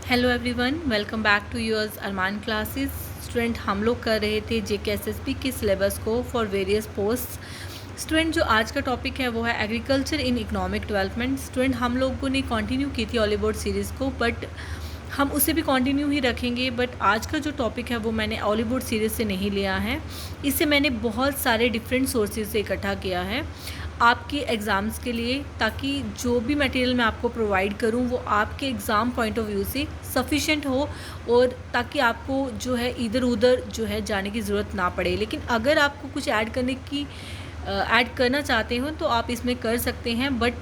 Hello everyone, welcome back to yours Armaan classes. Student, हम लोग कर रहे थे JKSSB के सिलेबस को फॉर वेरियस पोस्ट। स्टूडेंट, जो आज का टॉपिक है वो है agriculture in economic development. Student, हम लोगों ने कंटिन्यू की थी हॉलीवुड सीरीज़ को, बट हम उसे भी कंटिन्यू ही रखेंगे। बट आज का जो टॉपिक है वो मैंने हॉलीवुड सीरीज़ से नहीं लिया है, इसे मैंने बहुत सारे डिफरेंट सोर्सेज से इकट्ठा किया है आपके एग्ज़ाम्स के लिए, ताकि जो भी मटेरियल मैं आपको प्रोवाइड करूं वो आपके एग्ज़ाम पॉइंट ऑफ व्यू से सफिशेंट हो, और ताकि आपको जो है इधर उधर जो है जाने की ज़रूरत ना पड़े। लेकिन अगर आपको कुछ ऐड करना चाहते हो तो आप इसमें कर सकते हैं, बट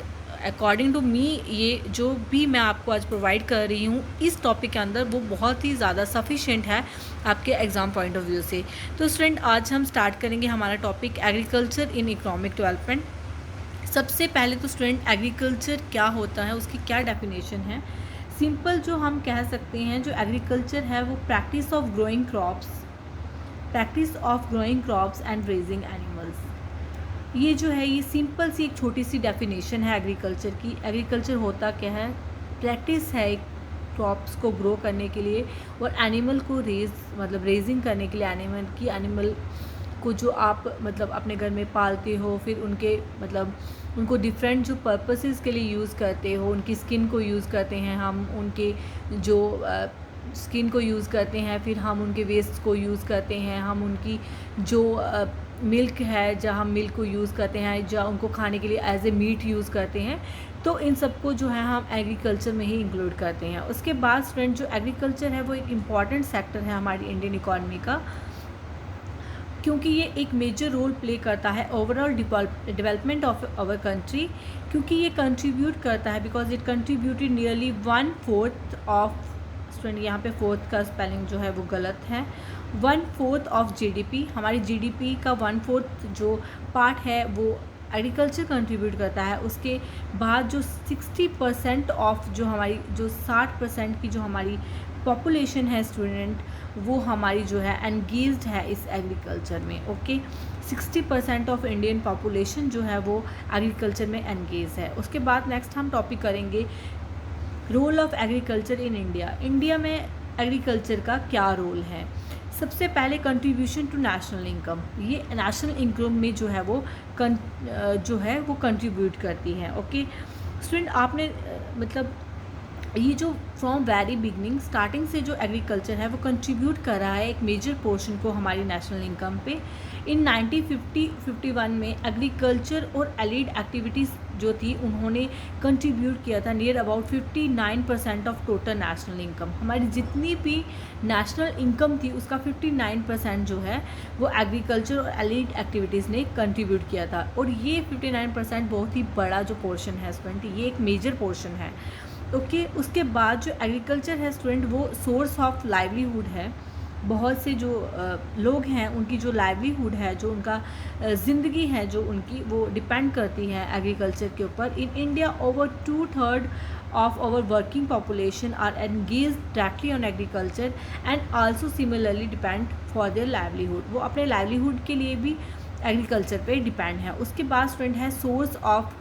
अकॉर्डिंग टू मी ये जो भी मैं आपको आज प्रोवाइड कर रही हूँ इस टॉपिक के अंदर वो बहुत ही ज़्यादा सफिशेंट है आपके एग्ज़ाम पॉइंट ऑफ व्यू से। तो स्टूडेंट, आज हम स्टार्ट करेंगे हमारा topic agriculture in economic development. सबसे पहले तो स्टूडेंट, एग्रीकल्चर क्या होता है, उसकी क्या डेफिनेशन है। सिंपल जो हम कह सकते हैं, जो एग्रीकल्चर है वो practice of growing crops and raising animals. ये जो है ये सिंपल सी एक छोटी सी डेफिनेशन है एग्रीकल्चर की। एग्रीकल्चर होता क्या है? प्रैक्टिस है एक क्रॉप्स को ग्रो करने के लिए और एनिमल को रेजिंग करने के लिए। एनिमल को जो आप अपने घर में पालते हो, फिर उनको डिफरेंट जो पर्पसेस के लिए यूज़ करते हो। उनकी स्किन को यूज़ करते हैं हम, उनके जो स्किन को यूज़ करते हैं, फिर हम उनके वेस्ट को यूज़ करते हैं, हम उनकी जो मिल्क है, जहाँ हम मिल्क को यूज़ करते हैं, जहाँ उनको खाने के लिए एज ए मीट यूज़ करते हैं। तो इन सबको जो है हम एग्रीकल्चर में ही इंक्लूड करते हैं। उसके बाद स्टूडेंट, जो एग्रीकल्चर है वो एक इम्पॉर्टेंट सेक्टर है हमारी इंडियन इकॉनमी का, क्योंकि ये एक मेजर रोल प्ले करता है overall development of our country. क्योंकि ये कंट्रीब्यूट करता है, because it contributed nearly 1/4 of, student यहाँ पे फोर्थ का स्पेलिंग जो है वो गलत है, 1/4 ऑफ GDP। हमारी GDP का 1/4 जो पार्ट है वो एग्रीकल्चर कंट्रीब्यूट करता है। उसके बाद जो 60% ऑफ जो 60% की जो हमारी पॉपुलेशन है स्टूडेंट, वो हमारी जो है एंगेज्ड है इस एग्रीकल्चर में। ओके, 60% ऑफ इंडियन पॉपुलेशन जो है वो एग्रीकल्चर में एंगेज है। उसके बाद नेक्स्ट हम टॉपिक करेंगे role of agriculture in India. India में एग्रीकल्चर का क्या रोल है? सबसे पहले कंट्रीब्यूशन टू नेशनल इनकम। ये नेशनल इनकम में जो है वो कंट्रीब्यूट करती है। ओके स्टूडेंट, आपने ये जो फ्रॉम वेरी बिगनिंग स्टार्टिंग से जो एग्रीकल्चर है वो कंट्रीब्यूट कर रहा है एक मेजर पोर्शन को हमारी नेशनल इनकम पे। इन 1951 में एग्रीकल्चर और एलिड एक्टिविटीज़ जो थी उन्होंने कंट्रीब्यूट किया था near about 59% of total national income. हमारी जितनी भी नेशनल इनकम थी उसका 59% जो है वो एग्रीकल्चर और एलिड एक्टिविटीज़ ने कंट्रीब्यूट किया था। और ये 59% बहुत ही बड़ा जो पोर्शन है स्टूडेंट, ये एक मेजर पोर्शन है। ओके, उसके बाद जो एग्रीकल्चर है स्टूडेंट वो सोर्स ऑफ लाइवलीहुड है। बहुत से जो लोग हैं उनकी जो लाइवलीहुड है, जो उनका ज़िंदगी है जो उनकी, वो डिपेंड करती है एग्रीकल्चर के ऊपर। In India over 2/3 of our working population are engage directly on agriculture and also similarly depend for their livelihood. वो अपने लाइवलीहुड के लिए भी एग्रीकल्चर पे डिपेंड है। उसके बाद स्टूडेंट है सोर्स ऑफ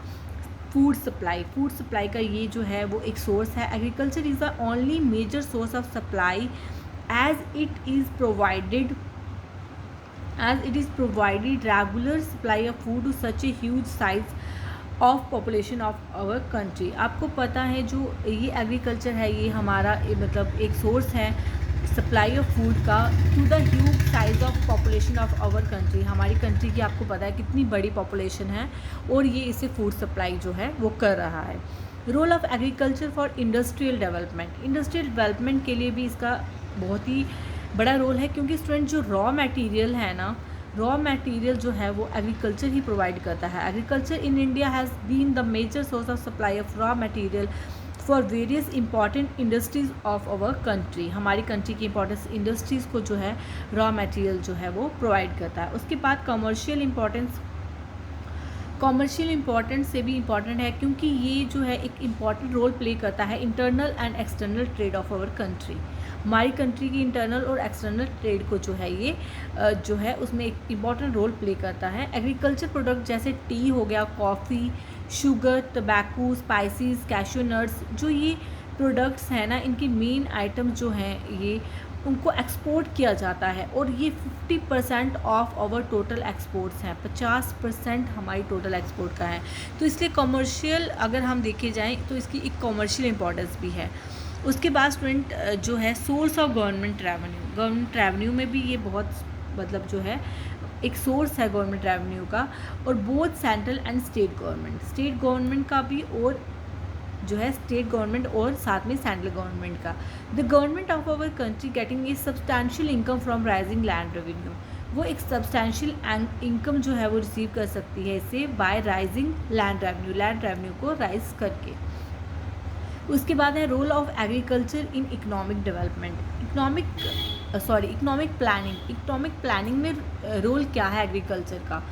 फूड सप्लाई का ये जो है वो एक सोर्स है। Agriculture is the only major source of supply as it is provided regular supply of food to such a huge size of population of our country. आपको पता है जो ये एग्रीकल्चर है ये हमारा एक सोर्स है सप्लाई ऑफ फूड का to the huge size of population of our country. हमारी कंट्री की आपको पता है कितनी बड़ी पॉपुलेशन है, और ये इसे फूड सप्लाई जो है वो कर रहा है। Role of agriculture for industrial development के लिए भी इसका बहुत ही बड़ा रोल है, क्योंकि स्टूडेंट जो रॉ मटेरियल जो है वो एग्रीकल्चर ही प्रोवाइड करता है। Agriculture in India has been the major source of supply of raw material for various important industries of our country. हमारी कंट्री की इंपॉर्टेंस इंडस्ट्रीज़ को जो है रॉ मटेरियल जो है वो प्रोवाइड करता है। उसके बाद कमर्शियल इंपॉर्टेंस से भी इम्पॉर्टेंट है, क्योंकि ये जो है एक इम्पॉर्टेंट रोल प्ले करता है internal and external trade of our country. हमारी कंट्री की इंटरनल और एक्सटर्नल ट्रेड को जो है ये जो है उसमें एक इम्पॉर्टेंट रोल प्ले करता है। एग्रीकल्चर प्रोडक्ट जैसे टी हो गया, coffee, sugar, tobacco, spices, cashew nuts, जो ये प्रोडक्ट्स हैं ना, इनकी मेन आइटम जो हैं ये उनको एक्सपोर्ट किया जाता है, और ये 50% ऑफ आवर टोटल एक्सपोर्ट्स हैं, 50% हमारी टोटल एक्सपोर्ट का है। तो इसलिए कमर्शियल अगर हम देखे जाएं तो इसकी एक कमर्शियल इंपॉर्टेंस भी है। उसके बाद स्टूडेंट जो है सोर्स ऑफ गवर्नमेंट रेवेन्यू में भी ये बहुत मतलब जो है एक सोर्स है गवर्नमेंट रेवेन्यू का, और both central and state government का भी, और जो है स्टेट गवर्नमेंट और साथ में सेंट्रल गवर्नमेंट का। The government of our country getting a substantial income from rising land revenue, वो एक सब्सटैंशियल इनकम जो है वो रिसीव कर सकती है इससे बाय राइजिंग लैंड रेवेन्यू को राइज करके। उसके बाद है role of agriculture in economic development, economic planning में रोल क्या है एग्रीकल्चर का।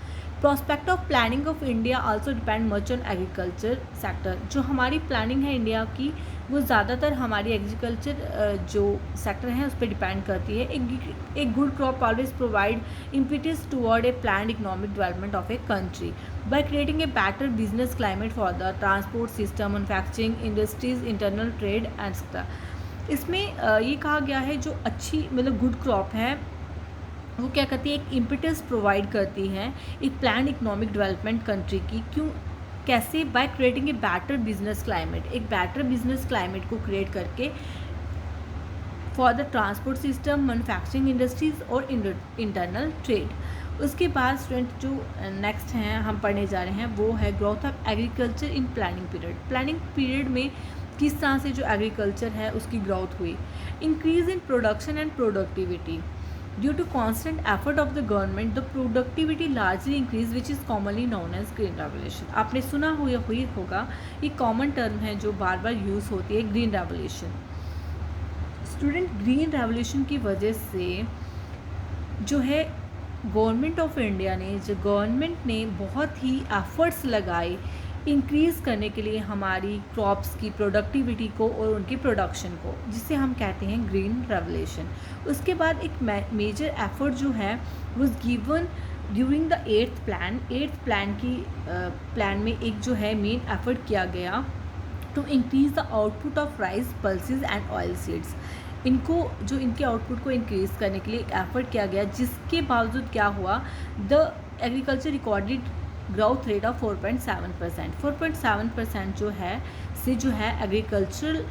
Prospect of planning of India also depend much on agriculture sector, जो हमारी प्लानिंग है इंडिया की वो ज़्यादातर हमारी एग्रीकल्चर जो सेक्टर है उस पर डिपेंड करती है। एक good crop always provide impetus toward A planned economic development of a country by creating a better business climate for the transport system, manufacturing industries, internal trade and. इसमें ये कहा गया है जो अच्छी मतलब गुड क्रॉप है वो क्या करती है, एक इम्पिटस प्रोवाइड करती है एक प्लान्ड इकोनॉमिक डेवलपमेंट कंट्री की। क्यों, कैसे? By creating a better business climate, एक बेटर बिजनेस क्लाइमेट को क्रिएट करके for the transport system, manufacturing industries और इंटरनल ट्रेड। उसके बाद स्टूडेंट जो नेक्स्ट हैं हम पढ़ने जा रहे हैं वो है growth of agriculture in planning period में किस तरह से जो एग्रीकल्चर है उसकी ग्रोथ हुई। Increase in production and productivity due to constant effort of the government, the productivity largely increase which is commonly known as green revolution. आपने सुना होगा ये कॉमन टर्म है जो बार बार यूज़ होती है, green revolution. Student green revolution की वजह से जो है गवर्नमेंट ऑफ इंडिया ने गवर्नमेंट ने बहुत ही एफर्ट्स लगाए इंक्रीज़ करने के लिए हमारी क्रॉप्स की प्रोडक्टिविटी को और उनकी प्रोडक्शन को, जिसे हम कहते हैं ग्रीन रेवोल्यूशन। उसके बाद एक मेजर एफर्ट जो है was given during the eighth plan में एक जो है मेन एफर्ट किया गया to increase the output of rice, pulses and oil seeds. इनके आउटपुट को इंक्रीज़ करने के लिए एक एफर्ट किया गया, जिसके बावजूद क्या हुआ, the agriculture recorded growth rate of 4.7%। 4.7% जो है एग्रीकल्चर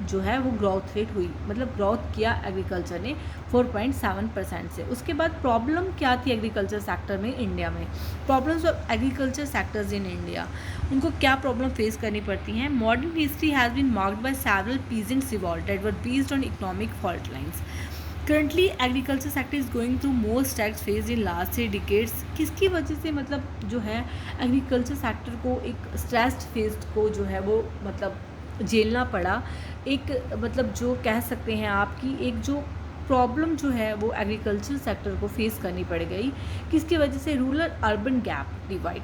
जो है वो ग्रोथ रेट हुई, मतलब ग्रोथ किया एग्रीकल्चर ने 4.7% से। उसके बाद प्रॉब्लम क्या थी एग्रीकल्चर सेक्टर में इंडिया में, problems of agriculture sectors in India, उनको क्या प्रॉब्लम फेस करनी पड़ती हैं। Modern history has been marked by several peasants revolt that were based on economic fault lines. Currently agriculture sector is going through most stress phase in last 3 decades. किसकी वजह से मतलब जो है एग्रीकल्चर सेक्टर को एक स्ट्रेस्ड फेज को जो है वो मतलब झेलना पड़ा। एक मतलब जो कह सकते हैं आपकी एक जो प्रॉब्लम जो है वो एग्रीकल्चर सेक्टर को फेस करनी पड़ गई। किसकी वजह से? Rural urban gap divide.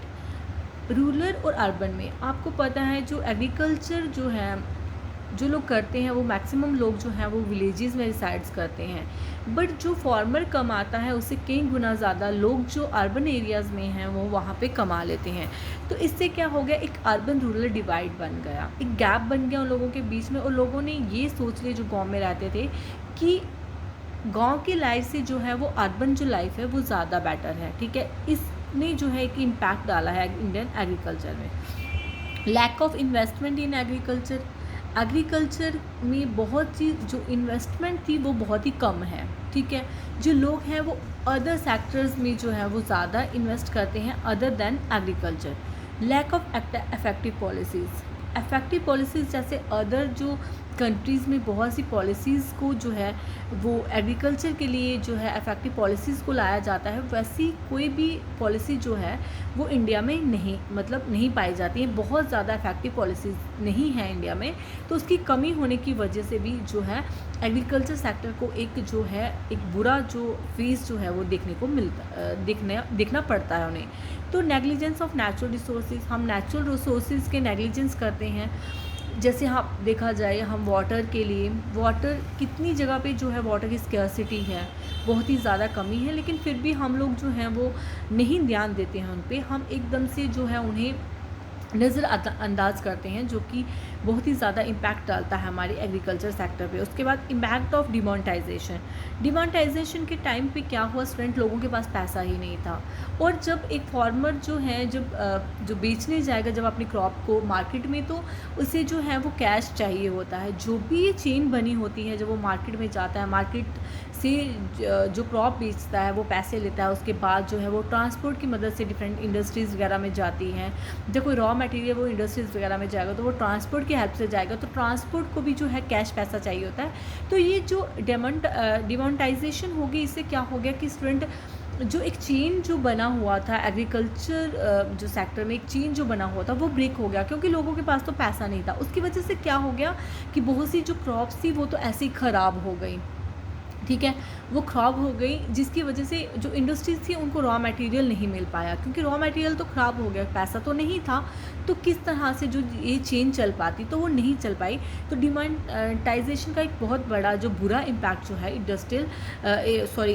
Rural और अर्बन में आपको पता है जो एग्रीकल्चर जो है जो लोग करते हैं वो मैक्सिमम लोग जो हैं वो विलेजेस में रिसाइड्स करते हैं, बट जो फार्मर कमाता है उससे कई गुना ज़्यादा लोग जो अर्बन एरियाज़ में हैं वो वहाँ पे कमा लेते हैं। तो इससे क्या हो गया, एक अर्बन रूरल डिवाइड बन गया, एक गैप बन गया उन लोगों के बीच में। और लोगों ने ये सोच लिया जो गाँव में रहते थे कि गाँव की लाइफ से जो है वो अर्बन जो लाइफ है वो ज़्यादा बेटर है। ठीक है, इसने जो है एक इम्पैक्ट डाला है इंडियन एग्रीकल्चर में। Lack of investment in agriculture में बहुत सी जो इन्वेस्टमेंट थी वो बहुत ही कम है। ठीक है, जो लोग हैं वो अदर सेक्टर्स में जो है वो ज़्यादा इन्वेस्ट करते हैं other than agriculture. Lack of effective policies जैसे अदर जो कंट्रीज़ में बहुत सी पॉलिसीज़ को जो है वो एग्रीकल्चर के लिए जो है इफेक्टिव पॉलिसीज़ को लाया जाता है, वैसी कोई भी पॉलिसी जो है वो इंडिया में नहीं पाई जाती है। बहुत ज़्यादा इफेक्टिव पॉलिसीज़ नहीं है इंडिया में, तो उसकी कमी होने की वजह से भी जो है एग्रीकल्चर सेक्टर को एक बुरा जो फेस जो है वो देखना पड़ता है उन्हें। तो नेग्लिजेंस ऑफ नेचुरल रिसोर्सेज, हम नेचुरल रिसोर्सेज के नेग्लिजेंस करते हैं। जैसे हाँ देखा जाए हम वाटर के लिए, वाटर कितनी जगह पे जो है वाटर की स्कैर्सिटी है, बहुत ही ज़्यादा कमी है, लेकिन फिर भी हम लोग जो हैं वो नहीं ध्यान देते हैं उन पे। हम एकदम से जो है उन्हें अंदाज करते हैं, जो कि बहुत ही ज़्यादा इम्पैक्ट डालता है हमारे एग्रीकल्चर सेक्टर पे। उसके बाद इम्पैक्ट ऑफ डिमोनेटाइजेशन। डिमोनेटाइजेशन के टाइम पे क्या हुआ स्टूडेंट, लोगों के पास पैसा ही नहीं था, और जब एक फार्मर जो है जो बेचने जाएगा जब अपनी क्रॉप को मार्केट में, तो उसे जो है वो कैश चाहिए होता है। जो भी ये चेन बनी होती है, जब वो मार्केट में जाता है, मार्केट से जो क्रॉप बेचता है वो पैसे लेता है, उसके बाद जो है वो ट्रांसपोर्ट की मदद से डिफरेंट इंडस्ट्रीज़ वगैरह में जाती हैं। जब कोई रॉ मटेरियल वो इंडस्ट्रीज़ वगैरह में जाएगा तो वो ट्रांसपोर्ट की हेल्प से जाएगा, तो ट्रांसपोर्ट को भी जो है कैश पैसा चाहिए होता है। तो ये जो डिमोनेटाइजेशन होगी, इससे क्या हो गया कि स्टूडेंट जो एक चेन जो बना हुआ था एग्रीकल्चर जो सेक्टर में, एक चेन जो बना हुआ था वो ब्रेक हो गया, क्योंकि लोगों के पास तो पैसा नहीं था। उसकी वजह से क्या हो गया कि बहुत सी जो क्रॉप्स थी वो तो ऐसे ही ख़राब हो गई, ठीक है, वो ख़राब हो गई, जिसकी वजह से जो इंडस्ट्रीज़ थी उनको रॉ मटेरियल नहीं मिल पाया, क्योंकि रॉ मटेरियल तो ख़राब हो गया, पैसा तो नहीं था, तो किस तरह से जो ये चेन चल पाती, तो वो नहीं चल पाई। तो डिमोनेटाइजेशन का एक बहुत बड़ा जो बुरा इम्पैक्ट जो है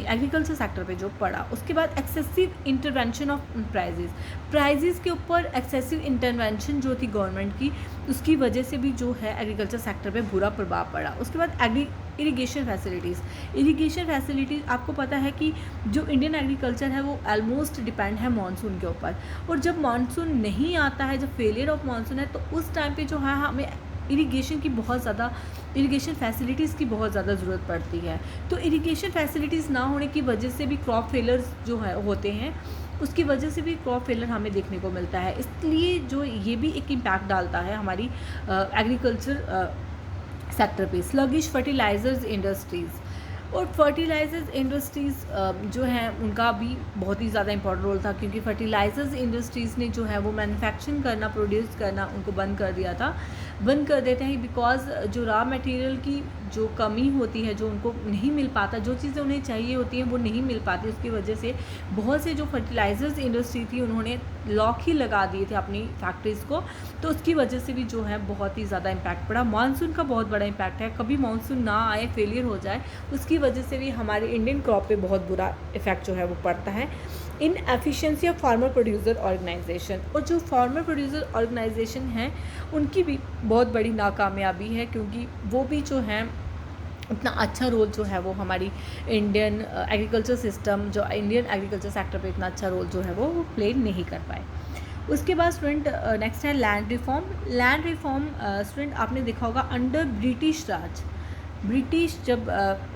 एग्रीकल्चर सेक्टर पे जो पड़ा। उसके बाद एक्सेसिव इंटरवेंशन ऑफ प्राइजेज़ के ऊपर एक्सेसिव इंटरवेंशन जो थी गवर्नमेंट की, उसकी वजह से भी जो है एग्रीकल्चर सेक्टर पे बुरा प्रभाव पड़ा। उसके बाद इरिगेशन फैसिलिटीज़ आपको पता है कि जो इंडियन एग्रीकल्चर है वो ऑलमोस्ट डिपेंड है मानसून के ऊपर, और जब मानसून नहीं आता है, जब फेलियर ऑफ मानसून है, तो उस टाइम पे जो है हमें इरिगेशन फैसिलिटीज़ की बहुत ज़्यादा ज़रूरत पड़ती है। तो इरिगेशन फैसिलिटीज़ ना होने की वजह से भी क्रॉप फेलर्स जो है होते हैं, उसकी वजह से भी क्रॉप फेलर हमें देखने को मिलता है। इसलिए जो ये भी एक इम्पैक्ट डालता है हमारी एग्रीकल्चर सेक्टर पे। स्लगिश फर्टिलाइजर्स इंडस्ट्रीज़, और फर्टिलाइजर्स इंडस्ट्रीज़ जो हैं उनका भी बहुत ही ज़्यादा इंपॉर्टेंट रोल था, क्योंकि फर्टिलाइजर्स इंडस्ट्रीज़ ने जो है वो मैन्युफैक्चरिंग करना, प्रोड्यूस करना उनको बंद कर देते हैं, बिकॉज जो रॉ मटेरियल की जो कमी होती है, जो उनको नहीं मिल पाता, जो चीज़ें उन्हें चाहिए होती हैं वो नहीं मिल पाती। उसकी वजह से बहुत से जो फर्टिलाइजर्स इंडस्ट्री थी उन्होंने लॉक ही लगा दिए थे अपनी फैक्ट्रीज़ को, तो उसकी वजह से भी जो है बहुत ही ज़्यादा इम्पैक्ट पड़ा। मानसून का बहुत बड़ा इम्पैक्ट है, कभी मानसून ना आए, फेलियर हो जाए, उसकी वजह से भी हमारे इंडियन क्रॉप पे बहुत बुरा इफेक्ट जो है वो पड़ता है। In efficiency of farmer producer organisation, और जो फार्मर प्रोड्यूसर ऑर्गेनाइजेशन हैं उनकी भी बहुत बड़ी नाकामयाबी है, क्योंकि वो भी जो है इतना अच्छा रोल जो है वो हमारी इंडियन एग्रीकल्चर सेक्टर पे इतना अच्छा रोल जो है वो प्ले नहीं कर पाए। उसके बाद स्टूडेंट नेक्स्ट है लैंड रिफॉर्म। स्टूडेंट आपने देखा होगा अंडर ब्रिटिश जब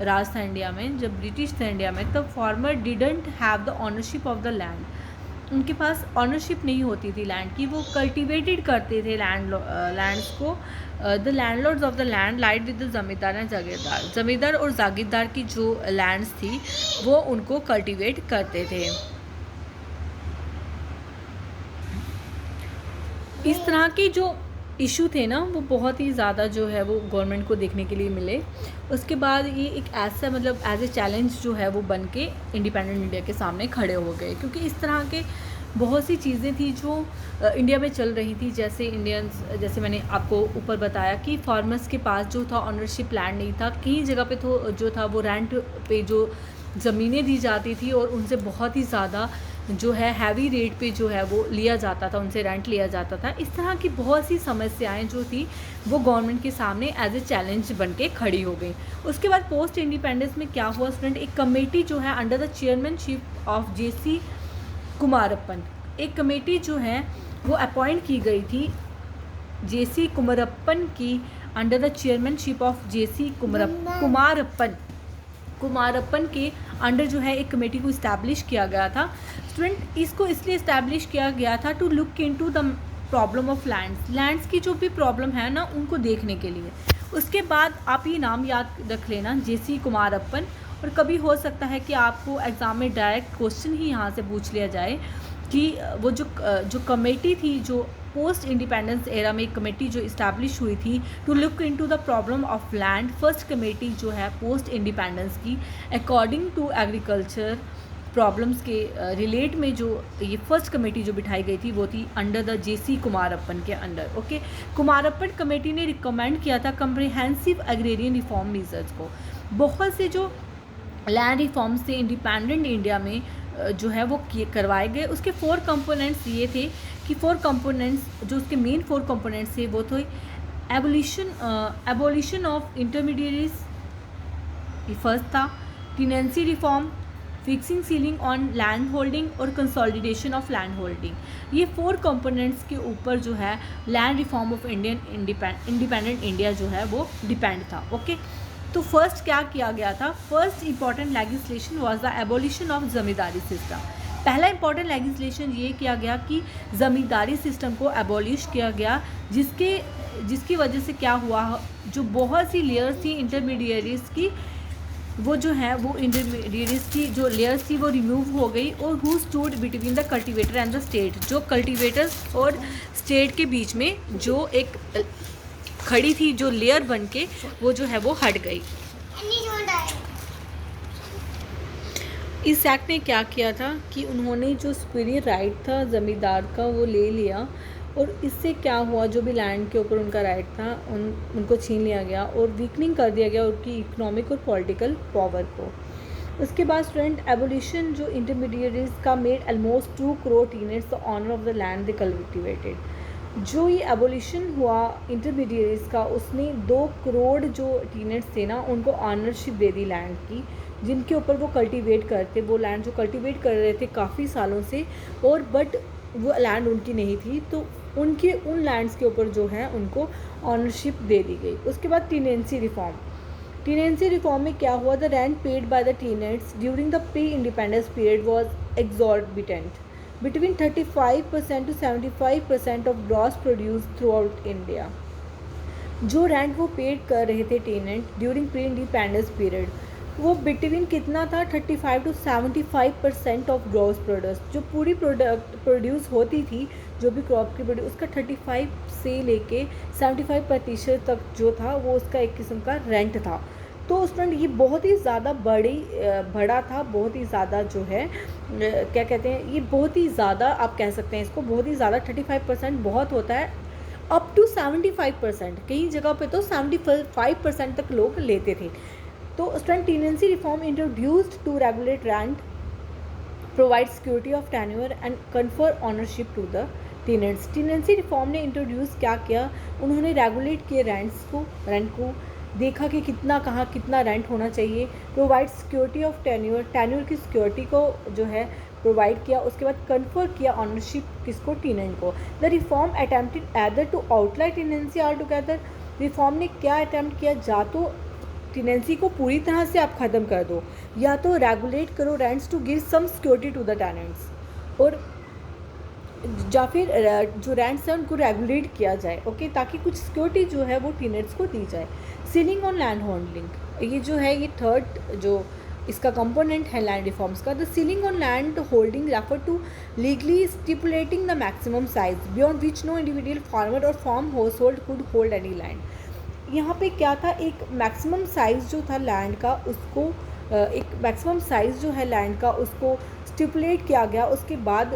राज था इंडिया में, जब ब्रिटिश था इंडिया में, तब farmer didn't have the ownership of the land. उनके पास ऑनरशिप नहीं होती थी लैंड की, वो कल्टिवेटेड करते थे लैंड्स को। The landlords of the land lied with the zamindar and jagirdar. Zamindar और जागीरदार की जो लैंड्स थी वो उनको कल्टिवेट करते थे। इस तरह की जो इशू थे ना वो बहुत ही ज़्यादा जो है वो गवर्नमेंट को देखने के लिए मिले। उसके बाद ये एक ऐसा मतलब एज ए चैलेंज जो है वो बन के इंडिपेंडेंट इंडिया के सामने खड़े हो गए, क्योंकि इस तरह के बहुत सी चीज़ें थी जो इंडिया में चल रही थी। जैसे मैंने आपको ऊपर बताया कि फार्मर्स के पास जो था ऑनरशिप लैंड नहीं था, कई जगह पे तो जो था वो रेंट पे जो ज़मीनें दी जाती थी और उनसे बहुत ही ज़्यादा जो है हैवी रेट पे जो है वो लिया जाता था, उनसे रेंट लिया जाता था। इस तरह की बहुत सी समस्याएं जो थी वो गवर्नमेंट के सामने एज ए चैलेंज बन के खड़ी हो गई। उसके बाद पोस्ट इंडिपेंडेंस में क्या हुआ स्टूडेंट, एक कमेटी जो है under the chairmanship of JC कुमारप्पन, एक कमेटी जो है वो अपॉइंट की गई थी JC कुमारप्पन की, under the chairmanship of JC कुमारप्पन के अंडर जो है एक कमेटी को इस्टेब्लिश किया गया था। स्टूडेंट इसको इसलिए इस्टेब्लिश किया गया था to look into the problem of lands की जो भी प्रॉब्लम है ना उनको देखने के लिए। उसके बाद आप ये नाम याद रख लेना JC कुमारप्पन, और कभी हो सकता है कि आपको एग्ज़ाम में डायरेक्ट क्वेश्चन ही यहाँ से पूछ लिया जाए कि वो जो कमेटी थी, जो पोस्ट इंडिपेंडेंस एरा में एक कमेटी जो इस्टेब्लिश हुई थी to look into the problem of land, first committee जो है पोस्ट इंडिपेंडेंस की अकॉर्डिंग टू एग्रीकल्चर प्रॉब्लम्स के रिलेट में जो ये फर्स्ट कमेटी जो बिठाई गई थी वो थी अंडर द JC कुमारप्पन के अंडर। ओके, कुमारप्पन कमेटी ने रिकमेंड किया था कम्प्रिहेंसिव एग्रेरियन रिफॉर्म मेजर्स को। बहुत से जो लैंड रिफॉर्म्स थे इंडिपेंडेंट इंडिया में जो है वो करवाए गए। उसके 4 कंपोनेंट्स ये थे कि 4 कंपोनेंट्स, जो उसके मेन 4 कंपोनेंट्स थे वो थे एबोलिशन ऑफ इंटरमीडिएरीज, ये फर्स्ट था, tenancy reform, fixing ceiling on land holding और कंसोलिडेशन ऑफ लैंड होल्डिंग। ये 4 कंपोनेंट्स के ऊपर जो है land reform of Indian independent India जो है वो डिपेंड था। ओके, तो फर्स्ट क्या किया गया था? First important legislation was the abolition of zamindari system. पहला इंपॉर्टेंट लेजिस्लेशन ये किया गया कि ज़मींदारी सिस्टम को एबॉलिश किया गया, जिसकी वजह से क्या हुआ, जो बहुत सी लेयर्स थी इंटरमीडिएरीज की, वो जो है वो इंटरमीडिएरीज की जो लेयर्स थी वो रिमूव हो गई, और who stood between the cultivator and the state, जो कल्टीवेटर्स और स्टेट के बीच में जो एक खड़ी थी, जो लेयर बन के वो जो है वो हट गई। इस एक्ट ने क्या किया था कि उन्होंने जो सुपीरियर राइट था ज़मींदार का वो ले लिया, और इससे क्या हुआ, जो भी लैंड के ऊपर उनका राइट था उनको छीन लिया गया और वीकनिंग कर दिया गया उनकी इकोनॉमिक और पॉलिटिकल पावर को। उसके बाद स्टूडेंट एबोलिशन जो इंटरमीडिएरीज का made almost 2 crore tenants the owner of the land they cultivated. जो ये एबोलिशन हुआ इंटरमीडिएरीज का, उसने 2 करोड़ जो टीनेट्स थे ना उनको ऑनरशिप दे दी लैंड की, जिनके ऊपर वो कल्टीवेट करते, वो लैंड जो कल्टीवेट कर रहे थे काफ़ी सालों से, और बट वो लैंड उनकी नहीं थी, तो उन लैंड्स के ऊपर जो है उनको ऑनरशिप दे दी गई। उसके बाद टीनेंसी रिफॉर्म में क्या हुआ, the rent paid by the tenants during the pre independence period was exorbitant between 35% to 75% of gross produce throughout India. जो रेंट वो पेड कर रहे थे tenant during pre independence period, वो बिटवीन कितना था, 35 to 75% ऑफ ग्रॉस प्रोडक्ट्स, जो पूरी प्रोड्यूस होती थी, जो भी क्रॉप की प्रोड्यूस, उसका 35 से लेके 75% तक जो था वो उसका एक किस्म का रेंट था। तो स्टूडेंट ये बहुत ही ज़्यादा बड़ा था, बहुत ही ज़्यादा जो है क्या कहते हैं, ये बहुत ही ज़्यादा आप कह सकते हैं इसको, बहुत ही ज़्यादा 35% बहुत होता है, अप टू 75%, कई जगह पे तो 75% तक लोग लेते थे। तो student tenancy reform introduced to regulate rent, provide security of tenure and confer ownership to the tenants. Tenancy reform ने इंट्रोड्यूस क्या किया, उन्होंने रेगुलेट किए रेंट को देखा कि कहाँ कितना रेंट होना चाहिए, प्रोवाइड सिक्योरिटी ऑफ टेन्योर की सिक्योरिटी को जो है प्रोवाइड किया। उसके बाद कन्फर किया ऑनरशिप किसको, टीनेंट को। The reform attempted either to outlaw tenancy or together. Reform ने क्या अटैम्प्ट किया, जा तो टेनेंसी को पूरी तरह से आप ख़त्म कर दो, या तो रेगुलेट करो rents to give some security to the tenants, और या फिर जो रेंट्स हैं उनको रेगुलेट किया जाए, ओके, ताकि कुछ सिक्योरिटी जो है वो टेनेंट्स को दी जाए। सीलिंग ऑन लैंड होल्डिंग, ये जो है ये थर्ड जो इसका कंपोनेंट है लैंड रिफॉर्म्स का। The ceiling on land holding refer to legally stipulating the maximum size beyond which no individual farmer और farm household could hold any land. यहाँ पे क्या था, एक मैक्सिमम साइज़ जो था लैंड का, उसको एक मैक्सिमम साइज़ जो है लैंड का उसको स्टिपुलेट किया गया उसके बाद,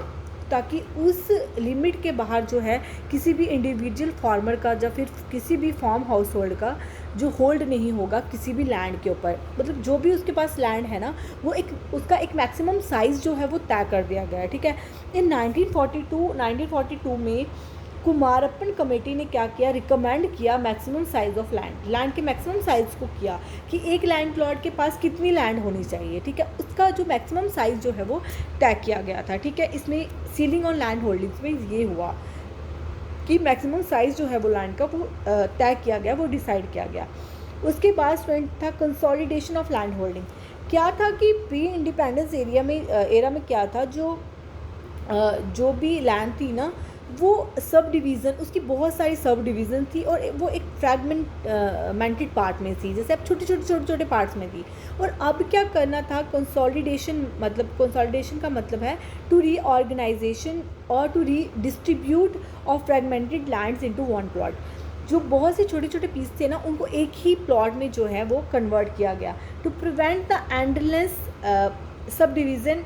ताकि उस लिमिट के बाहर जो है किसी भी इंडिविजुअल फार्मर का या फिर किसी भी फार्म हाउस होल्ड का जो होल्ड नहीं होगा किसी भी लैंड के ऊपर, मतलब जो भी उसके पास लैंड है ना, वो उसका एक मैक्सिमम साइज़ जो है वो तय कर दिया गया है, ठीक है। इन 1942 में कुमारप्पन कमेटी ने क्या किया, रिकमेंड किया मैक्सिमम साइज़ ऑफ लैंड के मैक्सिमम साइज़ को किया कि एक लैंड प्लॉट के पास कितनी लैंड होनी चाहिए, ठीक है, उसका जो मैक्सिमम साइज़ जो है वो तय किया गया था, ठीक है। इसमें सीलिंग ऑन लैंड होल्डिंग्स में ये हुआ कि मैक्सिमम साइज़ जो है वो लैंड का वो तय किया गया, वो डिसाइड किया गया। उसके बाद स्टूडेंट था कंसोलिडेशन ऑफ लैंड होल्डिंग। क्या था कि प्री इंडिपेंडेंस एरा में क्या था, जो भी लैंड थी ना, वो सब डिवीज़न, उसकी बहुत सारी सब डिवीज़न थी और वो एक फ्रैगमेंटेड पार्ट में थी, जैसे अब छोटे पार्ट्स में थी। और अब क्या करना था, कंसोलिडेशन का मतलब है टू रीऑर्गेनाइजेशन और to redistribute of fragmented lands into one plot. जो बहुत से छोटे पीस थे ना, उनको एक ही प्लॉट में जो है वो कन्वर्ट किया गया to prevent the endless sub division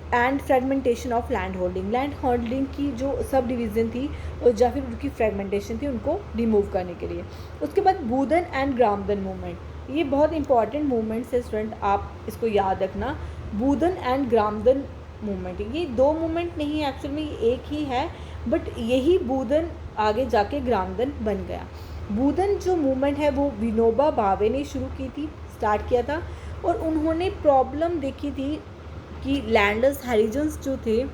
and fragmentation of land holding की जो सब डिवीज़न थी और या फिर उनकी फ्रेगमेंटेशन थी, उनको रिमूव करने के लिए। उसके बाद बूदन एंड ग्रामदन मूवमेंट, ये बहुत इंपॉर्टेंट मूवमेंट्स है स्टूडेंट, आप इसको याद रखना। बूदन एंड ग्रामदन मूवमेंट, ये दो मूवमेंट नहीं है एक्चुअल में, ये एक ही है, बट यही बूदन आगे जाके ग्रामदन बन गया। बूदन जो मूवमेंट है वो विनोबा भावे ने शुरू की थी, स्टार्ट किया था, और उन्होंने प्रॉब्लम देखी थी कि लैंडर्स हरिजन्स जो थे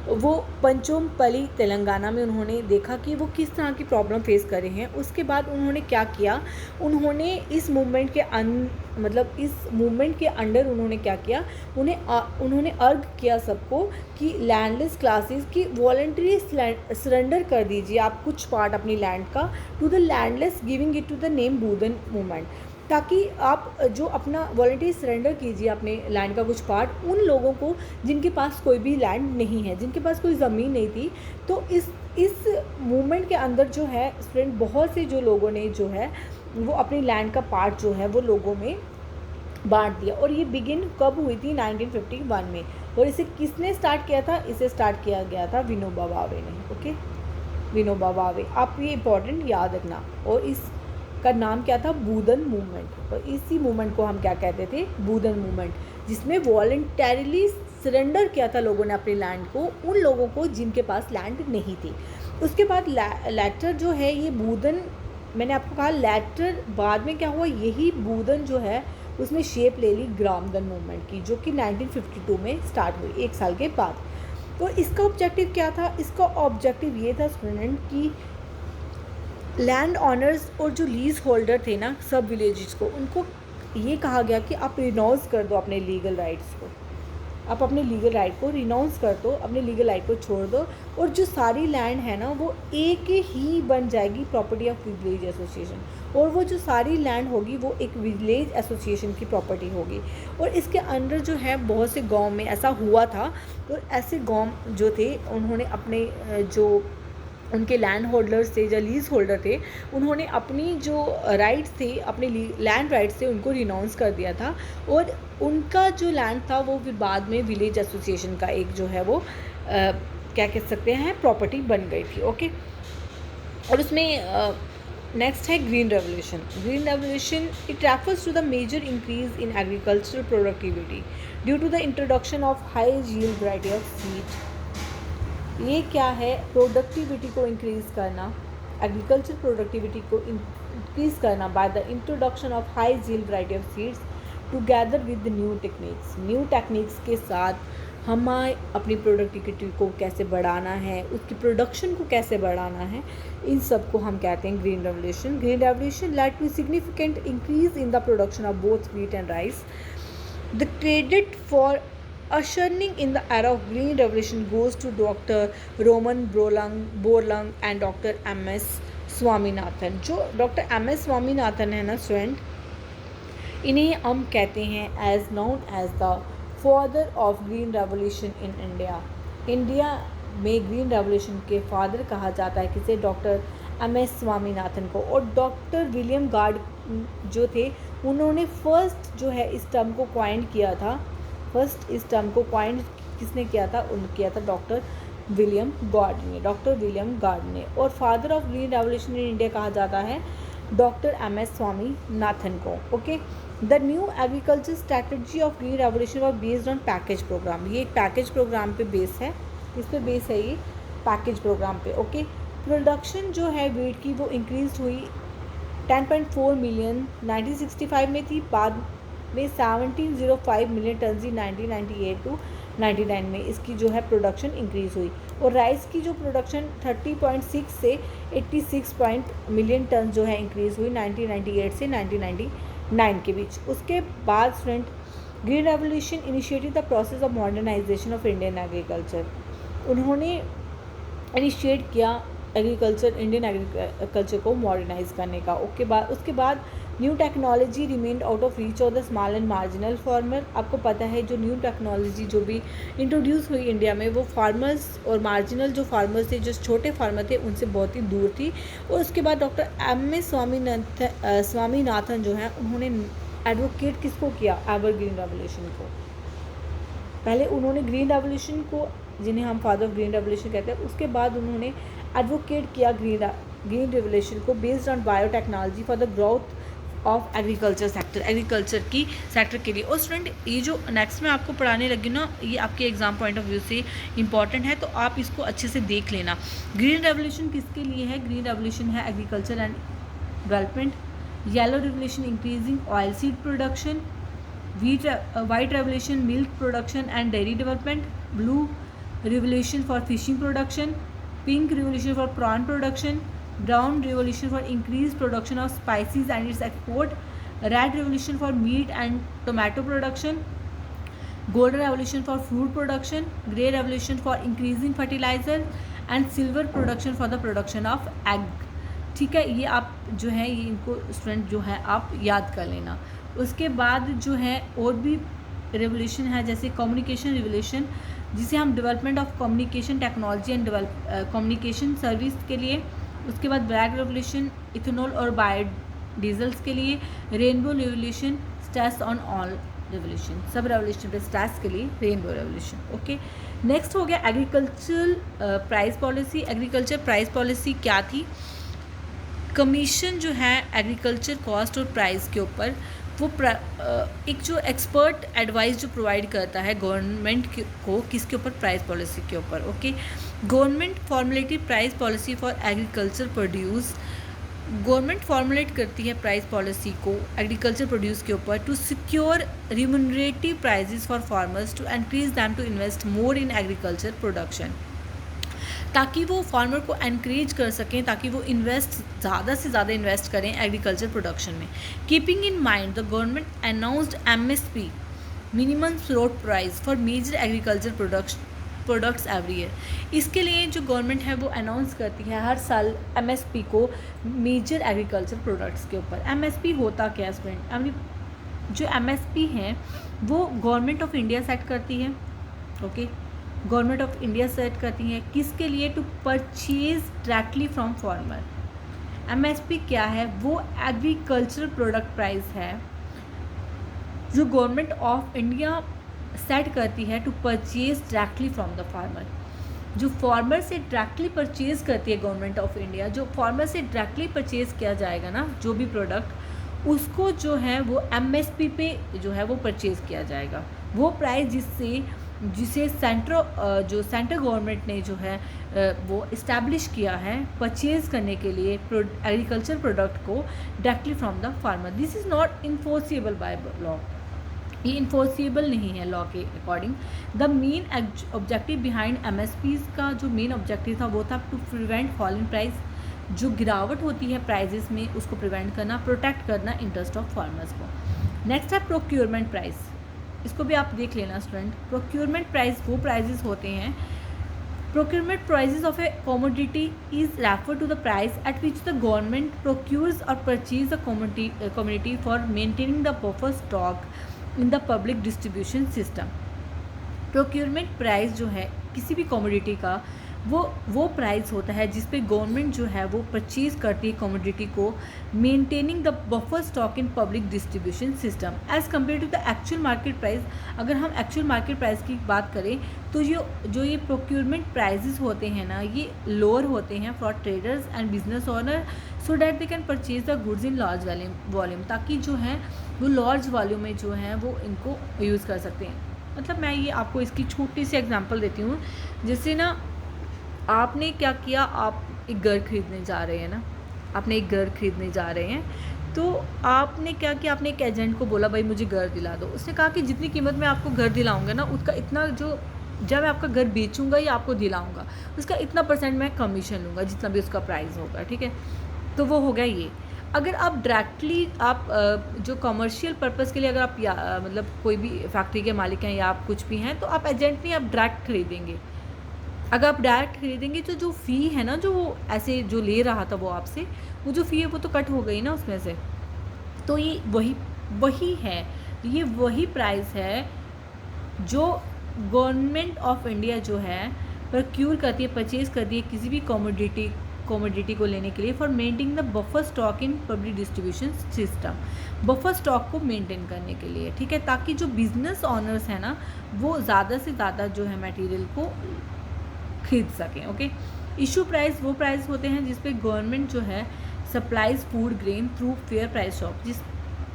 वो पंचोमपली तेलंगाना में उन्होंने देखा कि वो किस तरह की प्रॉब्लम फेस कर रहे हैं। उसके बाद उन्होंने क्या किया, उन्होंने इस मूवमेंट के इस मूवमेंट के अंडर उन्होंने क्या किया, उन्होंने अर्ग किया सबको कि लैंडलेस क्लासेस की वॉलंटरी सरेंडर कर दीजिए आप कुछ पार्ट अपनी लैंड का to the landless, giving it to the name Bhoodan movement, ताकि आप जो अपना वॉलंटरी सरेंडर कीजिए अपने लैंड का कुछ पार्ट उन लोगों को जिनके पास कोई भी लैंड नहीं है, जिनके पास कोई ज़मीन नहीं थी। तो इस मूवमेंट के अंदर जो है स्टूडेंट बहुत से जो लोगों ने जो है वो अपनी लैंड का पार्ट जो है वो लोगों में बांट दिया। और ये बिगिन कब हुई थी, 1951 में। और इसे किसने स्टार्ट किया था, इसे स्टार्ट किया गया था विनोबा भावे ने। ओके, विनोबा भावे, आप ये इंपॉर्टेंट याद रखना। और इसका नाम क्या था, बूदन मूवमेंट। और इसी मूवमेंट को हम क्या कहते थे, बूदन मूवमेंट, जिसमें वॉलंटरीली सरेंडर किया था लोगों ने अपनी लैंड को उन लोगों को जिनके पास लैंड नहीं थी। उसके बाद लेटर जो है ये बूदन, मैंने आपको कहा लेटर बाद में क्या हुआ, यही बूदन जो है उसने शेप ले ली ग्रामदन मूवमेंट की, जो कि 1952 में स्टार्ट हुई, 1 साल के बाद। तो इसका ऑब्जेक्टिव क्या था, इसका ऑब्जेक्टिव ये था स्टूडेंट कि लैंड ऑनर्स और जो लीज होल्डर थे ना सब विलेजेस को, उनको ये कहा गया कि आप रिनाउंस कर दो अपने लीगल राइट्स को, आप अपने लीगल राइट को रिनाउंस कर दो, अपने लीगल राइट को छोड़ दो, और जो सारी लैंड है ना वो एक ही बन जाएगी प्रॉपर्टी ऑफ विलेज एसोसिएशन, और वो जो सारी लैंड होगी वो एक विलेज एसोसिएशन की प्रॉपर्टी होगी। और इसके अंदर जो है बहुत से गांव में ऐसा हुआ था, और ऐसे गांव जो थे उन्होंने अपने जो उनके लैंड होल्डर्स थे, जो लीज होल्डर थे, उन्होंने अपनी जो राइट्स थे, अपने लैंड राइट्स थे, उनको रिनाउंस कर दिया था। और उनका जो लैंड था वो फिर बाद में विलेज एसोसिएशन का एक जो है वो क्या कह सकते हैं प्रॉपर्टी बन गई थी। ओके, और उसमें नेक्स्ट है green revolution. Green revolution it refers to the major increase in agricultural productivity due to the introduction of high yield variety of seed. ये क्या है, प्रोडक्टिविटी को इंक्रीज़ करना, एग्रीकल्चर प्रोडक्टिविटी को इंक्रीज़ करना by the introduction of high yield variety of seeds together with new techniques. New techniques के साथ हम अपनी प्रोडक्टिविटी को कैसे बढ़ाना है, उसकी प्रोडक्शन को कैसे बढ़ाना है, इन सब को हम कहते हैं green revolution. Green revolution led to significant increase in the production of both wheat and rice. The credit for ushering in the era of green revolution goes to Dr. Roman Borlung and Dr. M.S. Swaminathan. जो doctor M.S. Swaminathan है ना student, इन्हें हम कहते हैं as known as the father of green revolution in India. India में green revolution के father कहा जाता है किसे, डॉक्टर M.S. स्वामीनाथन को। और डॉक्टर विलियम गार्ड जो थे उन्होंने फर्स्ट जो है इस टर्म को क्वाइन किया था। फर्स्ट इस टर्म को क्वाइन किसने किया था, किया था डॉक्टर विलियम गार्ड ने, डॉक्टर विलियम गार्ड ने। और father of green revolution in India कहा जाता है डॉक्टर M.S. स्वामीनाथन को। Okay, the new agriculture strategy of green revolution was based on package programme. ये एक पैकेज प्रोग्राम पे बेस है, इस पे बेस है ये पैकेज प्रोग्राम पे। ओके, प्रोडक्शन जो है वीट की वो इंक्रीज हुई 10.4 मिलियन 1965 में थी, बाद में 1705 मिलियन टन थी 1998 टू 99 में इसकी जो है प्रोडक्शन इंक्रीज़ हुई। और राइस की जो प्रोडक्शन 30.6 से 86 मिलियन टन जो है इंक्रीज़ हुई 1998 से 1999 के बीच। उसके बाद student green revolution initiated the process of modernisation of Indian agriculture. उन्होंने इनिशिएट किया इंडियन एग्रीकल्चर को मॉडर्नाइज करने का। उसके बाद new technology remained out of reach of the small and marginal farmer. आपको पता है जो न्यू टेक्नोलॉजी जो भी इंट्रोड्यूस हुई इंडिया में वो फार्मर्स और मार्जिनल जो फार्मर्स थे, जो छोटे फार्मर थे, उनसे बहुत ही दूर थी। और उसके बाद डॉक्टर M.S. स्वामीनाथन जो है उन्होंने एडवोकेट किसको किया, एवरग्रीन रेवोल्यूशन को। पहले उन्होंने ग्रीन रेवोल्यूशन को, जिन्हें हम फादर ऑफ ग्रीन रेवोल्यूशन कहते हैं, उसके बाद उन्होंने एडवोकेट किया ग्रीन रेवोल्यूशन को based on biotechnology for the growth of agriculture sector, agriculture की सेक्टर के लिए। और स्टूडेंट ये जो नेक्स्ट मैं आपको पढ़ाने लगी ना, ये आपके एग्जाम पॉइंट ऑफ व्यू से इंपॉर्टेंट है, तो आप इसको अच्छे से देख लेना। ग्रीन रेवोल्यूशन किसके लिए है? ग्रीन रेवोल्यूशन है agriculture and development. Yellow revolution increasing oil seed production. White revolution milk production and dairy development. Blue revolution for fishing production. Pink revolution for prawn production. Brown revolution for increased production of spices and its export. Red revolution for meat and tomato production. Golden revolution for fruit production. Grey revolution for increasing fertilizer and silver production for the production of egg. ठीक है, ये आप जो है ये इनको student जो है आप याद कर लेना। उसके बाद जो है और भी रेवोल्यूशन है, जैसे कम्युनिकेशन रेवोल्यूशन, जिसे हम development of communication technology and communication service के लिए। उसके बाद ब्लैक रेवोल्यूशन इथेनॉल और बायोडीजल्स के लिए। Rainbow revolution stress on all revolution, सब रेवोल्यूशन पे स्ट्रेस के लिए रेनबो रेवोल्यूशन। ओके, नेक्स्ट हो गया agricultural price policy. Agriculture price policy क्या थी? कमीशन जो है एग्रीकल्चर कॉस्ट और प्राइस के ऊपर वो एक जो एक्सपर्ट एडवाइस जो प्रोवाइड करता है गवर्नमेंट को, किसके ऊपर? प्राइस पॉलिसी के ऊपर। Okay, government formulated price policy for agriculture produce. Government formulate करती है प्राइस पॉलिसी को एग्रीकल्चर प्रोड्यूस के ऊपर to secure remunerative prices for farmers to increase them to invest more in agriculture production, ताकि वो farmer को एनकरेज कर सकें, ताकि वो ज़्यादा से ज़्यादा इन्वेस्ट करें एग्रीकल्चर प्रोडक्शन में। Keeping in mind the government announced MSP minimum float price for major agriculture products every year. इसके लिए जो गवर्नमेंट है वो अनाउंस करती है हर साल MSP को मेजर एग्रीकल्चर प्रोडक्ट्स के ऊपर। MSP होता क्या है स्टूडेंट? जो MSP हैं वो गवर्नमेंट ऑफ इंडिया सेट करती है। Okay, government of India set करती है किसके लिए? To purchase directly from farmer. MSP क्या है? वो एग्रीकल्चर प्रोडक्ट प्राइस है जो गवर्नमेंट ऑफ इंडिया सेट करती है to purchase directly from the farmer. जो फार्मर से डायरेक्टली परचेज करती है गवर्नमेंट ऑफ इंडिया, जो फार्मर से डायरेक्टली परचेज किया जाएगा ना जो भी प्रोडक्ट, उसको जो है वो MSP पे जो है वो परचेज किया जाएगा। वो प्राइस जिसे सेंट्रल गवर्नमेंट ने जो है वो इस्टेब्लिश किया है परचेज करने के लिए एग्रीकल्चर प्रोडक्ट को directly from the farmer. This is not enforceable by law, ये इन्फोर्सिबल नहीं है लॉ के according. The main objective behind MSPs का जो मेन ऑब्जेक्टिव था वो था to prevent fall in price, जो गिरावट होती है प्राइजेस में उसको प्रिवेंट करना, प्रोटेक्ट करना इंटरेस्ट ऑफ फार्मर्स को। नेक्स्ट है प्रोक्योरमेंट प्राइस, इसको भी आप देख लेना स्टूडेंट। प्रोक्योरमेंट प्राइस वो प्राइजेस होते हैं, procurement prices of a commodity is refer to the price at which the government procures और purchase the commodity for maintaining the buffer stock in the public distribution system. Procurement price जो है किसी भी commodity का वो price होता है जिस पे गवर्नमेंट जो है वो परचेज करती है कमोडिटी को, maintaining the buffer stock in public distribution system as compare to the actual market price. अगर हम एक्चुअल मार्केट प्राइस की बात करें तो जो ये प्रोक्योरमेंट प्राइजेस होते हैं ना, ये लोअर होते हैं for traders and business owner so that they can purchase the goods in large volume, ताकि जो है वो लार्ज वॉल्यूम में जो है वो इनको यूज़ कर सकते हैं। मतलब मैं ये आपको इसकी छोटी सी एग्जांपल देती हूँ। जैसे ना आपने क्या किया, आप एक घर खरीदने जा रहे हैं ना, आपने एक घर खरीदने जा रहे हैं तो आपने क्या किया, आपने एक एजेंट को बोला भाई मुझे घर दिला दो। उसने कहा कि जितनी कीमत में आपको घर दिलाऊंगा ना उसका इतना, जो जब मैं आपका घर बेचूंगा या आपको दिलाऊंगा उसका इतना % मैं कमीशन लूँगा, जितना भी उसका प्राइस होगा। ठीक है, तो वो हो गया ये। अगर आप डायरेक्टली आप जो कमर्शियल पर्पस के लिए अगर आप मतलब कोई भी फैक्ट्री के मालिक हैं या आप कुछ भी हैं तो आप एजेंट नहीं, आप डायरेक्ट खरीदेंगे। अगर आप डायरेक्ट खरीदेंगे तो जो फ़ी है ना, जो वो ऐसे जो ले रहा था वो आपसे, वो जो फ़ी है वो तो कट हो गई ना उसमें से। तो ये वही है, ये वही प्राइस है जो गवर्नमेंट ऑफ इंडिया जो है प्रोक्यूर करती है, परचेज करती है किसी भी कमोडिटी को लेने के लिए for maintaining the buffer stock in public distribution system, buffer stock को मेंटेन करने के लिए। ठीक है, ताकि जो बिजनेस ऑनर्स हैं ना वो ज़्यादा से ज़्यादा जो है मटेरियल को खरीद सकें। ओके, इशू प्राइस वो प्राइस होते हैं जिस पे गवर्नमेंट जो है supplies food grain through fair price shop,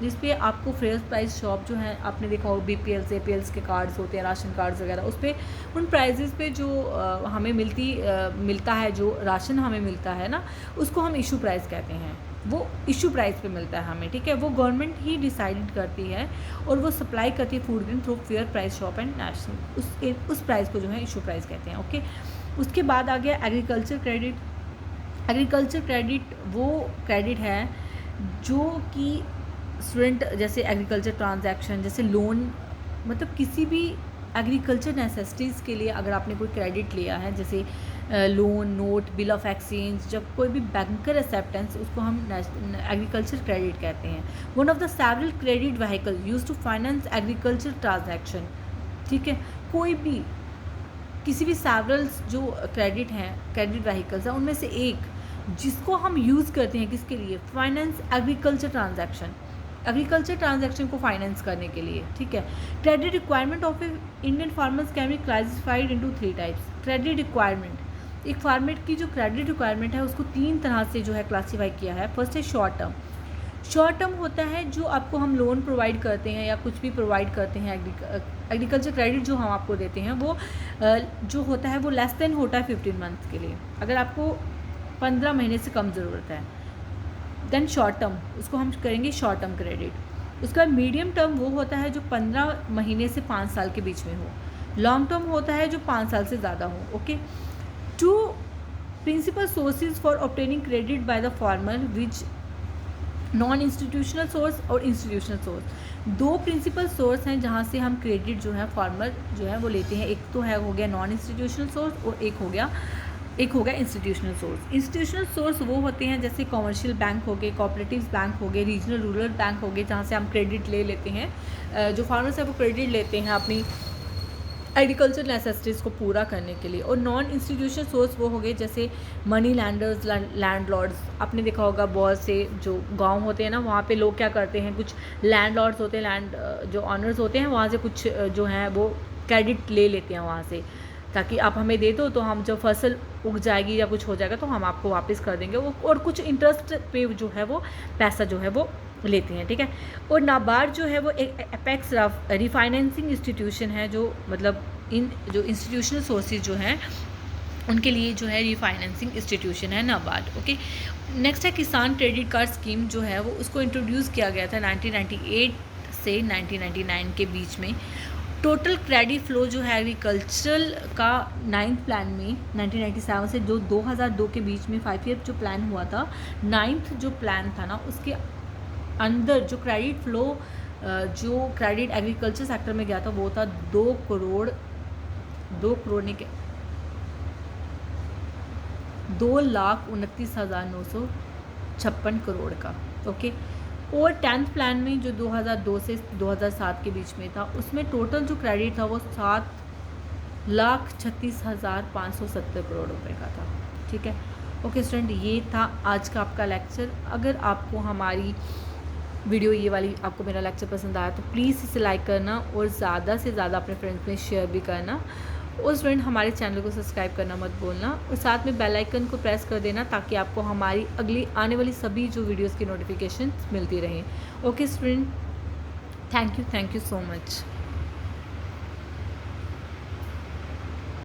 जिस पे आपको फेयर प्राइस शॉप जो है, आपने देखा हो BPLs APLs के कार्ड्स होते हैं, राशन कार्ड्स वगैरह, उस पर उन प्राइजेस पे जो हमें मिलता है, जो राशन हमें मिलता है ना, उसको हम इशू प्राइस कहते हैं। वो इशू प्राइस पे मिलता है हमें, ठीक है। वो गवर्नमेंट ही डिसाइड करती है और वो सप्लाई करती है food grain through fair price shop and national, उस प्राइस को जो है इशू प्राइस कहते हैं, ओके। उसके बाद आ गया एग्रीकल्चर क्रेडिट। एग्रीकल्चर क्रेडिट वो क्रेडिट है जो कि स्टूडेंट, जैसे एग्रीकल्चर ट्रांजैक्शन, जैसे लोन, मतलब किसी भी एग्रीकल्चर नेसेसिटीज़ के लिए अगर आपने कोई क्रेडिट लिया है, जैसे loan, note, bill of exchange, जब कोई भी बैंकर एक्सेप्टेंस, उसको हम एग्रीकल्चर क्रेडिट कहते हैं। One of the several credit vehicle use to finance agriculture transaction, ठीक है। कोई भी किसी भी सेवरल जो क्रेडिट हैं, क्रेडिट व्हीकल्स हैं, उनमें से एक जिसको हम यूज़ करते हैं किसके लिए, finance agriculture transaction, agriculture transaction को फाइनेंस करने के लिए, ठीक है। Credit requirement of Indian farmers can be classified into 3 types. Credit requirement, एक फार्मर की जो क्रेडिट रिक्वायरमेंट है उसको 3 तरह से जो है क्लासीफाई किया है। फर्स्ट है शॉर्ट टर्म। शॉर्ट टर्म होता है जो आपको हम लोन प्रोवाइड करते हैं या कुछ भी प्रोवाइड करते हैं, एग्रीकल्चर क्रेडिट जो हम आपको देते हैं वो जो होता है वो लेस देन होता है 15 मंथ के लिए, अगर आपको 15 महीने से कम ज़रूरत है, देन शॉर्ट टर्म, उसको हम करेंगे शॉर्ट टर्म क्रेडिट। उसके बाद मीडियम टर्म वो होता है जो 15 महीने से 5 साल के बीच में हो। लॉन्ग टर्म होता है जो 5 साल से ज़्यादा हो, okay. 2 principal sources for obtaining credit by the farmer which non institutional source और इंस्टीट्यूशनल सोर्स। 2 प्रिंसिपल सोर्स हैं जहाँ से हम क्रेडिट जो है फार्मर जो है वो लेते हैं। एक तो है हो गया नॉन इंस्टीट्यूशनल सोर्स और एक हो गया इंस्टीट्यूशनल सोर्स। इंस्टीट्यूशनल सोर्स वो होते हैं जैसे कमर्शियल बैंक हो गए, कोऑपरेटिव्स बैंक हो गए, रीजनल रूरल बैंक हो गए, जहाँ से हम क्रेडिट ले लेते हैं, जो फार्मर्स है वो क्रेडिट लेते हैं अपनी एग्रीकल्चर नेसेसिटीज़ को पूरा करने के लिए। और नॉन इंस्टीट्यूशनल सोर्स वो हो गए जैसे मनी लैंडर्स, लैंडलॉर्ड्स। आपने देखा होगा बहुत से जो गांव होते हैं ना, वहाँ पे लोग क्या करते हैं, कुछ लैंडलॉर्ड्स होते हैं, लैंड जो ऑनर्स होते हैं, वहाँ से कुछ जो है वो क्रेडिट ले लेते हैं वहाँ से, ताकि आप हमें दे दो तो हम जब फसल उग जाएगी या कुछ हो जाएगा तो हम आपको वापस कर देंगे वो, और कुछ इंटरेस्ट पे जो है वो पैसा जो है वो लेते हैं, ठीक है। और नाबार्ड जो है वो एक एपेक्स रिफाइनेंसिंग इंस्टीट्यूशन है, जो मतलब इन जो इंस्टीट्यूशनल सोर्सेज जो हैं उनके लिए जो है रिफाइनेंसिंग इंस्टीट्यूशन है नाबार्ड, ओके। नेक्स्ट है किसान क्रेडिट कार्ड स्कीम जो है वो उसको इंट्रोड्यूस किया गया था 1998 से 1999 के बीच में। टोटल क्रेडिट फ्लो जो है एग्रीकल्चरल का 9th प्लान में 1997 से जो 2002 के बीच में 5 ईयर जो प्लान हुआ था, 9th जो प्लान था ना, उसके अंदर जो क्रेडिट फ्लो जो क्रेडिट एग्रीकल्चर सेक्टर में गया था वो था 2 करोड़ 2,29,956 करोड़ का, ओके। और 10th प्लान में जो 2002 से 2007 के बीच में था, उसमें टोटल जो क्रेडिट था वो 7,36,570 करोड़ रुपए का था, ठीक है। ओके स्टूडेंट, ये था आज का आपका लेक्चर। अगर आपको हमारी वीडियो ये वाली आपको मेरा लेक्चर पसंद आया तो प्लीज़ इसे लाइक करना और ज़्यादा से ज़्यादा अपने फ्रेंड्स में शेयर भी करना। और स्टूडेंट, हमारे चैनल को सब्सक्राइब करना मत भूलना और साथ में बेल आइकन को प्रेस कर देना ताकि आपको हमारी अगली आने वाली सभी जो वीडियोस की नोटिफिकेशन मिलती रहें। Okay student, thank you so much.